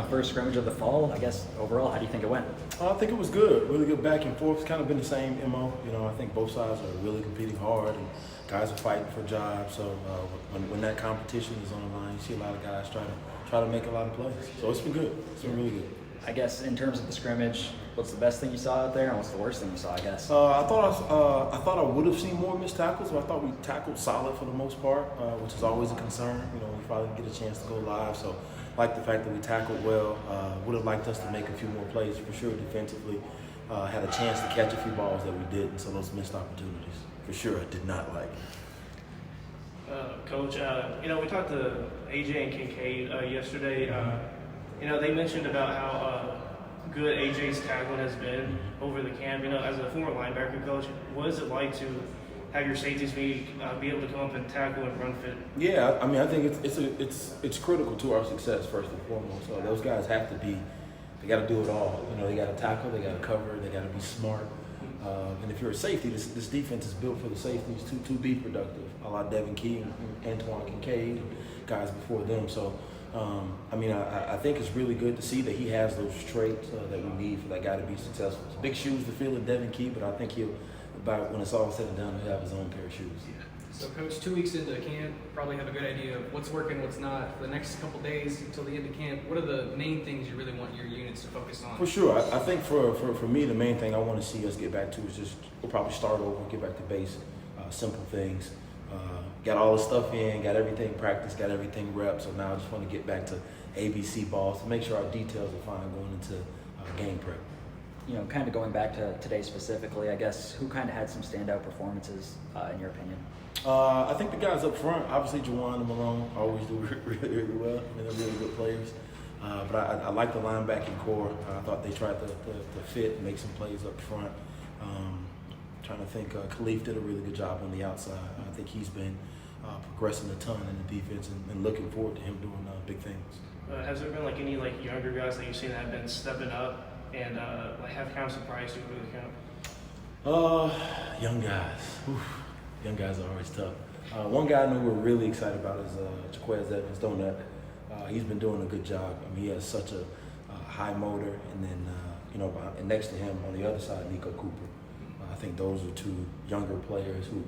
First scrimmage of the fall, I guess overall, how do you think it went? I think it was good, really good back and forth. It's kind of been the same MO. I think both sides are really competing hard and guys are fighting for jobs. So when that competition is on the line, you see a lot of guys try to make a lot of plays. So it's been good. It's been really good. I guess in terms of the scrimmage, what's the best thing you saw out there, and what's the worst thing you saw? I guess. I thought I would have seen more missed tackles, but I thought we tackled solid for the most part, which is always a concern. We probably didn't get a chance to go live, so I like the fact that we tackled well. Would have liked us to make a few more plays for sure defensively. Had a chance to catch a few balls that we didn't, so those missed opportunities for sure I did not like. Coach, we talked to AJ and Kincaid yesterday. They mentioned about how good AJ's tackling has been over the camp. As a former linebacker coach, what is it like to have your safeties be able to come up and tackle and run fit? Yeah, I think it's critical to our success first and foremost. So those guys have to be. They got to do it all. They got to tackle, they got to cover, they got to be smart. And if you're a safety, this defense is built for the safeties to be productive. A la Devin Key and Antoine Kincaid, and guys before them. So, I think it's really good to see that he has those traits that we need for that guy to be successful. It's big shoes to fill in Devin Key, but I think when it's all said and done, he'll have his own pair of shoes. So, Coach, 2 weeks into camp, probably have a good idea of what's working, what's not. For the next couple days until the end of camp, what are the main things you really want your units to focus on? For sure. I think for me, the main thing I want to see us get back to is we'll probably start over, get back to base, simple things. Got all the stuff in, got everything practiced, got everything rep. So now I just want to get back to ABC balls to make sure our details are fine going into game prep. Kind of going back to today specifically, I guess, who kind of had some standout performances in your opinion? I think the guys up front, obviously Juwan and Malone always do really well. They're really good players. But I like the linebacking core. I thought they tried to fit and make some plays up front. Trying to think, Khalif did a really good job on the outside. I think he's been progressing a ton in the defense and looking forward to him doing big things. Has there been any younger guys that you've seen that have been stepping up and have kind of surprised you over the camp? Young guys. Oof. Young guys are always tough. One guy I know we're really excited about is Jaquez Evans, Donut. He's been doing a good job. He has such a high motor, and then and next to him on the other side, Nico Cooper. I think those are two younger players who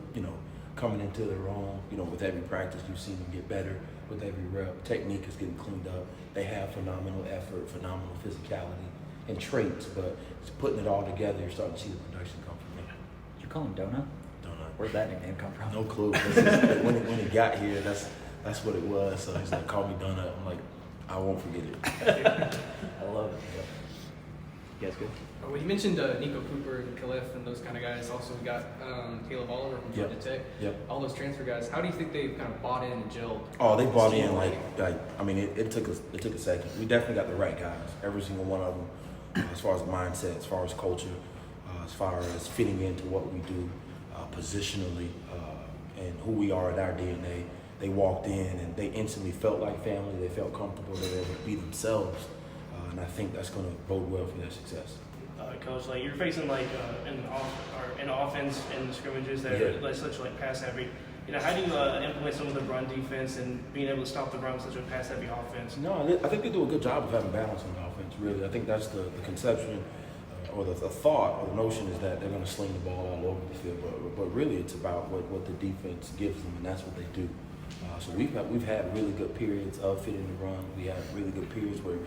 coming into their own. With every practice, you've seen them get better with every rep. Technique is getting cleaned up. They have phenomenal effort, phenomenal physicality, and traits. But it's putting it all together, you're starting to see the production come from them. Did you call him Donut? Where'd that nickname come from? No clue. When he got here, that's what it was. So he's like, call me Donut. I'm like, I won't forget it. I love it. Yep. You guys good? Well, you mentioned Nico Cooper and Khalif and those kind of guys. Also, we got Caleb Oliver from Georgia Tech. Yep. All those transfer guys. How do you think they've kind of bought in and gelled? Oh, they bought in it took a second. We definitely got the right guys. Every single one of them, as far as mindset, as far as culture, as far as fitting into what we do. Positionally and who we are in our DNA. They walked in and they instantly felt like family. They felt comfortable. They were able to be themselves, and I think that's going to bode well for their success. Coach, you're facing an offense in the scrimmages that are such pass heavy. How do you implement some of the run defense and being able to stop the run with such a pass heavy offense? No, I think they do a good job of having balance on the offense. Really, I think that's the conception. Or the thought or the notion is that they're going to sling the ball all over the field, but really it's about what the defense gives them, and that's what they do. So we've had really good periods of fitting the run. We had really good periods where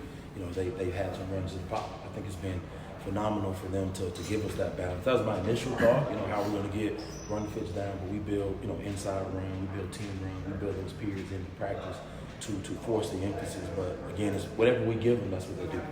they've had some runs in the pop. I think it's been phenomenal for them to give us that balance. That was my initial thought, how we're going to get run fits down, but we build inside run, we build team run, we build those periods into practice to force the emphasis. But again, it's whatever we give them, that's what they do.